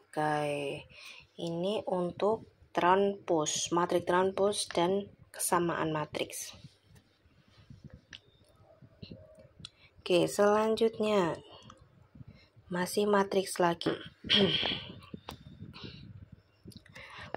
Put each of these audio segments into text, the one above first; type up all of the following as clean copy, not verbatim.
Oke, ini untuk transpose, matriks transpose dan kesamaan matriks. Oke, selanjutnya masih matriks lagi.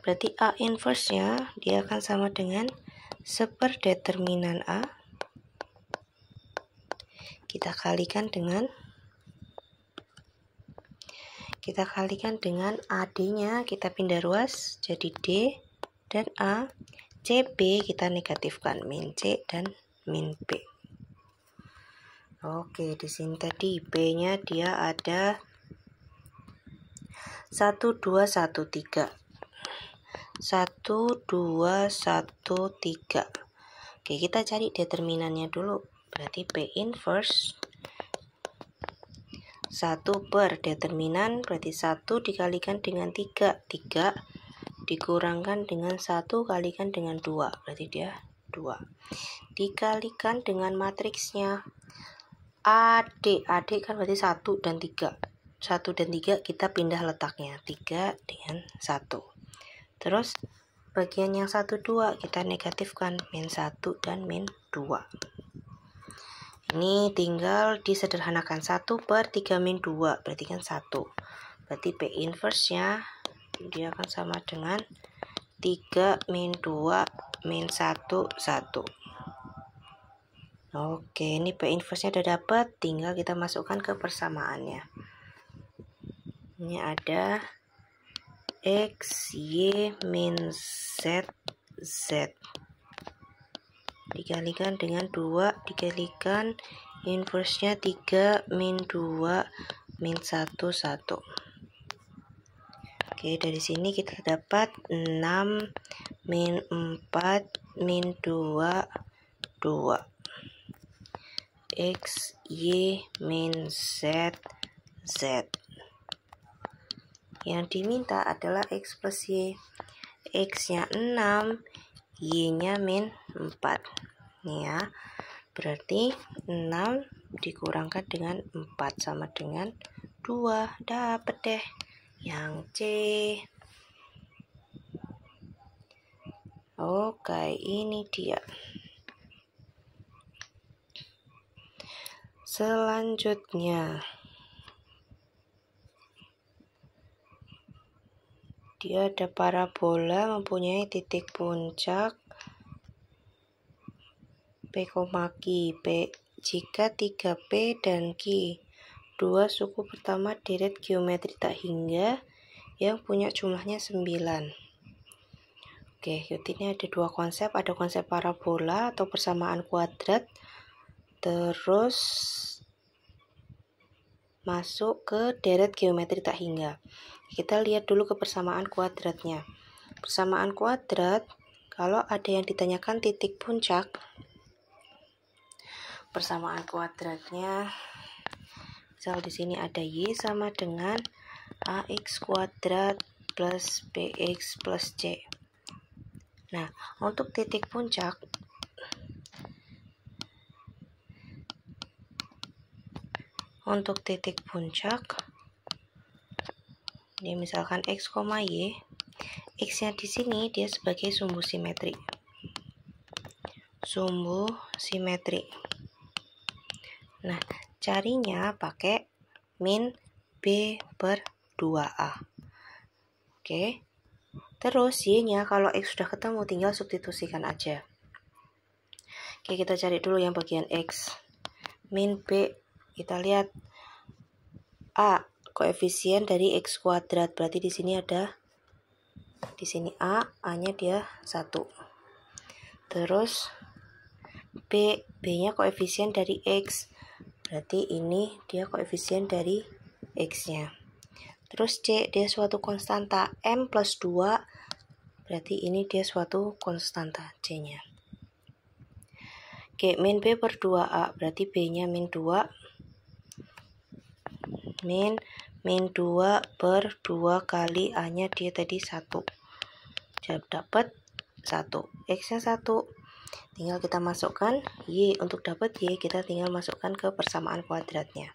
Berarti A inverse-nya dia akan sama dengan seperdeterminan A. Kita kalikan dengan AD-nya, kita pindah ruas jadi D dan A. CB kita negatifkan, min C dan min B. Oke, di sini tadi B-nya dia ada 1, 2, 1, 3. 1, 2, 1, 3. Oke, kita cari determinannya dulu. Berarti P inverse 1 per determinan, berarti 1 dikalikan dengan 3. 3 dikurangkan dengan 1 kalikan dengan 2. Berarti dia 2. Dikalikan dengan matriksnya. AD kan berarti 1 dan 3. 1 dan 3 kita pindah letaknya. 3 dengan 1. Terus bagian yang 1, 2 kita negatifkan, min 1 dan min 2. Ini tinggal disederhanakan, 1 per 3 min 2 berarti kan 1. Berarti P inverse-nya dia akan sama dengan 3 min 2 min 1, 1. Oke, ini P inverse-nya udah dapat, tinggal kita masukkan ke persamaannya. Ini ada X, Y, min Z, Z. Dikalikan dengan 2, dikalikan inverse-nya 3 min 2 min 1, 1. Oke, dari sini kita dapat 6 min 4 min 2, 2. X, Y, min Z, Z. Yang diminta adalah X plus Y. X-nya 6, Y-nya min 4. Nih ya, berarti 6 dikurangkan dengan 4 sama dengan 2. Dapat deh yang C. Oke, ini dia. Selanjutnya dia ada parabola mempunyai titik puncak P, Q, P. Jika 3P dan Q, dua suku pertama deret geometri tak hingga yang punya jumlahnya 9. Oke, ini ada dua konsep, ada konsep parabola atau persamaan kuadrat, terus masuk ke deret geometri tak hingga. Kita lihat dulu ke persamaan kuadratnya. Persamaan kuadrat, kalau ada yang ditanyakan titik puncak, persamaan kuadratnya, misal di sini ada Y sama dengan AX kuadrat plus BX plus C. Nah, untuk titik puncak, ini misalkan X, Y, X-nya di sini dia sebagai sumbu simetri. Nah, carinya pakai min B per 2A. Oke. Terus Y-nya kalau X sudah ketemu tinggal substitusikan aja. Oke, kita cari dulu yang bagian X. Min B, kita lihat A, koefisien dari X kuadrat. Berarti di sini ada, di sini A-nya dia 1. Terus B-nya koefisien dari X. Berarti ini dia koefisien dari X-nya. Terus C, dia suatu konstanta M plus 2. Berarti ini dia suatu konstanta C-nya. Oke, min B per 2A. Berarti B-nya min 2. Min 2 per 2 kali A-nya dia tadi 1. Jadi dapat 1. X-nya 1. Tinggal kita masukkan Y. Untuk dapat Y kita tinggal masukkan ke persamaan kuadratnya.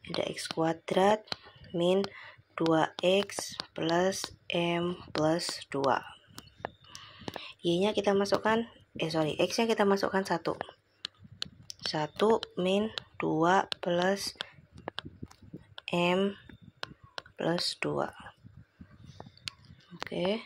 Ada X kuadrat min 2x plus M plus 2. Y-nya kita masukkan, X-nya kita masukkan 1. 1 min 2 plus M plus 2. Oke.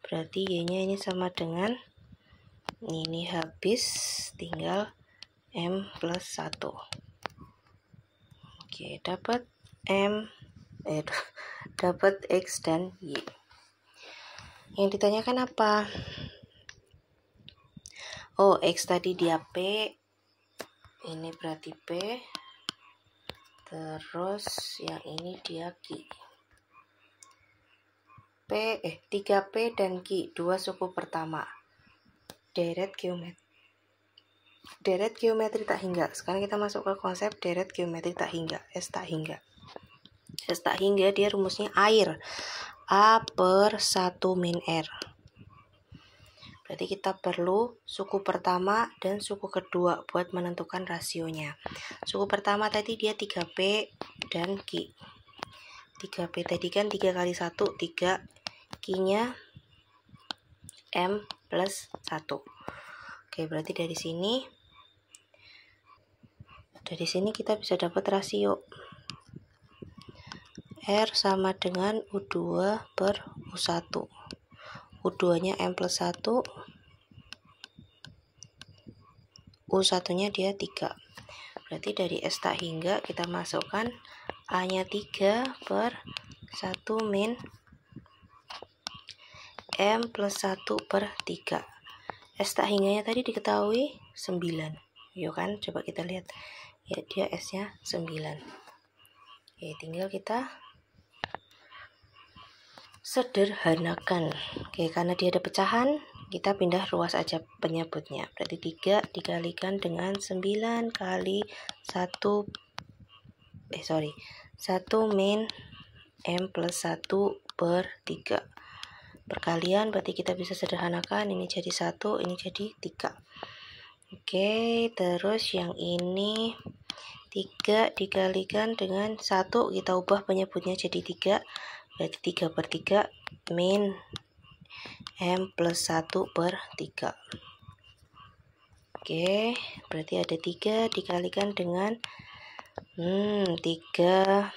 Berarti Y-nya ini sama dengan, ini habis, tinggal M plus 1. Oke, dapat dapat X dan Y. Yang ditanyakan apa? Oh, X tadi dia P, ini berarti P, terus yang ini dia Q. 3P dan Q, dua suku pertama. Deret geometri tak hingga. Sekarang kita masuk ke konsep deret geometri tak hingga, S tak hingga. S tak hingga dia rumusnya air, A per 1 min R. Berarti kita perlu suku pertama dan suku kedua buat menentukan rasionya. Suku pertama tadi dia 3P dan Q. 3P tadi kan 3 kali 1, 3. Q-nya M plus 1. Oke, berarti dari sini kita bisa dapat rasio R sama dengan U2 per U1. U2-nya M plus 1, U1-nya dia 3. Berarti dari S tak hingga kita masukkan A-nya 3 per 1 min M plus 1 per 3. S tak hingganya tadi diketahui 9. Yuk kan, coba kita lihat. Ya, dia S-nya 9. Oke, tinggal kita sederhanakan. Oke, karena dia ada pecahan, kita pindah ruas aja penyebutnya. Berarti 3 dikalikan dengan 9 kali 1 min M plus 1 per 3. Perkalian berarti kita bisa sederhanakan, ini jadi 1, ini jadi 3. Oke, terus yang ini 3 dikalikan dengan 1, kita ubah penyebutnya jadi 3. Berarti 3 per 3 min M plus 1 per 3. Oke, berarti ada 3 dikalikan dengan 3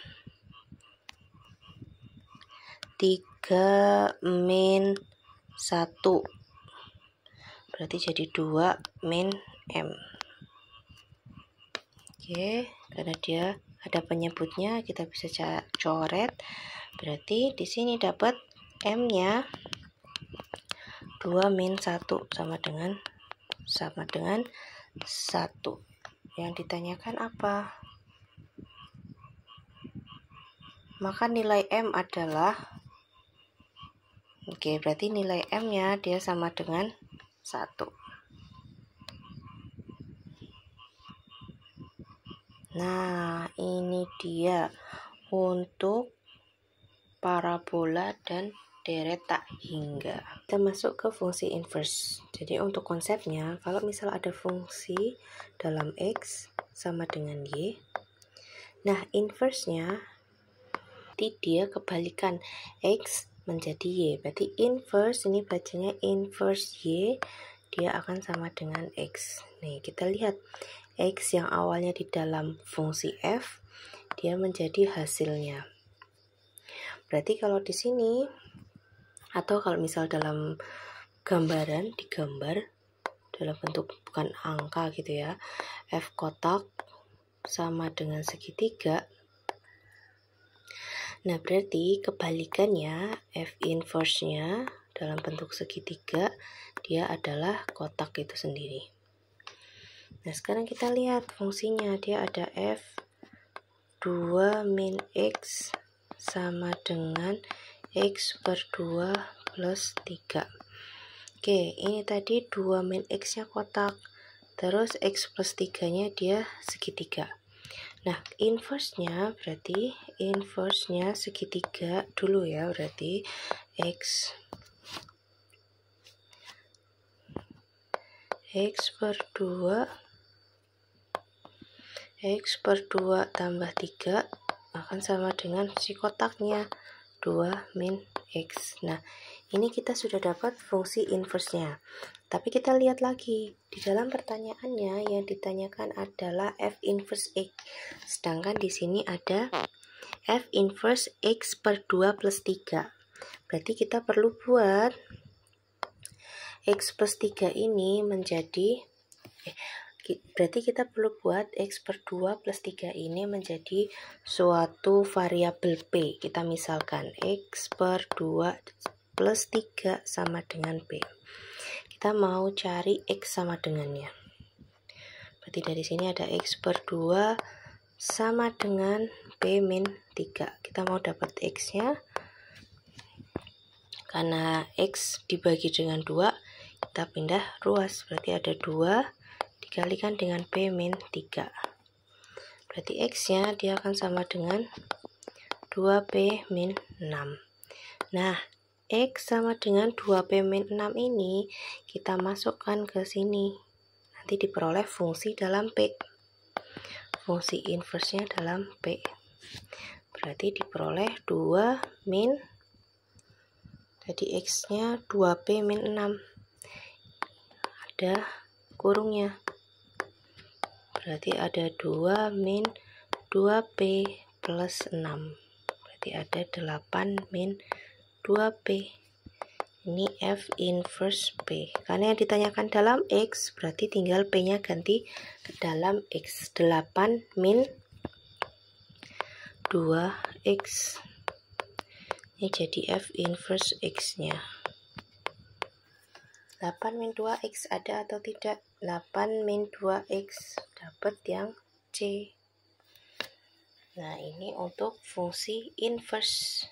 min 1. Berarti jadi 2 min M. Oke, karena dia ada penyebutnya, kita bisa coret. Berarti di sini dapat M-nya 2 min 1 sama dengan 1. Yang ditanyakan apa? Maka nilai M adalah, oke, berarti nilai M-nya dia sama dengan 1. Nah, ini dia untuk parabola dan deret tak hingga. Kita masuk ke fungsi inverse. Jadi untuk konsepnya, kalau misal ada fungsi dalam X sama dengan Y, nah inverse-nya dia kebalikan, X menjadi Y. Berarti inverse, ini bacanya inverse Y, dia akan sama dengan X. Nih, kita lihat X yang awalnya di dalam fungsi F, dia menjadi hasilnya. Berarti kalau di sini, atau kalau misal dalam gambaran, digambar dalam bentuk bukan angka gitu ya, F kotak sama dengan segitiga. Nah, berarti kebalikannya, F inverse-nya dalam bentuk segitiga, dia adalah kotak itu sendiri. Nah, sekarang kita lihat fungsinya, dia ada F 2 min X sama dengan X per 2 plus 3. Oke, ini tadi 2 min X-nya kotak, terus X plus 3-nya dia segitiga. Nah, inverse-nya berarti inverse-nya segitiga dulu ya, berarti X per 2 tambah 3 akan sama dengan si kotaknya 2 min X. Nah, ini kita sudah dapat fungsi inverse-nya. Tapi kita lihat lagi, di dalam pertanyaannya yang ditanyakan adalah F inverse X. Sedangkan di sini ada F inverse X per 2 plus 3. Berarti kita perlu buat X plus 3 ini menjadi berarti kita perlu buat X per 2 plus 3 ini menjadi suatu variabel P. Kita misalkan X per 2 plus 3 sama dengan P. Kita mau cari X sama dengannya. Berarti dari sini ada X per 2 sama dengan P min 3. Kita mau dapat X-nya. Karena X dibagi dengan 2, kita pindah ruas. Berarti ada 2 dikalikan dengan P min 3. Berarti X-nya dia akan sama dengan 2P min 6. Nah, X sama dengan 2P min 6 ini kita masukkan ke sini. Nanti diperoleh fungsi dalam P. Fungsi inverse-nya dalam P. Berarti diperoleh 2 min, jadi X-nya 2P min 6. Ada kurungnya. Berarti ada 2 min 2P plus 6. Berarti ada 8 min 2P. Ini F inverse P. Karena yang ditanyakan dalam X, berarti tinggal P-nya ganti ke dalam X. 8 min 2X. Ini jadi F inverse X-nya. 8 min 2X ada atau tidak? 8 min 2X dapat yang C. Nah, ini untuk fungsi inverse.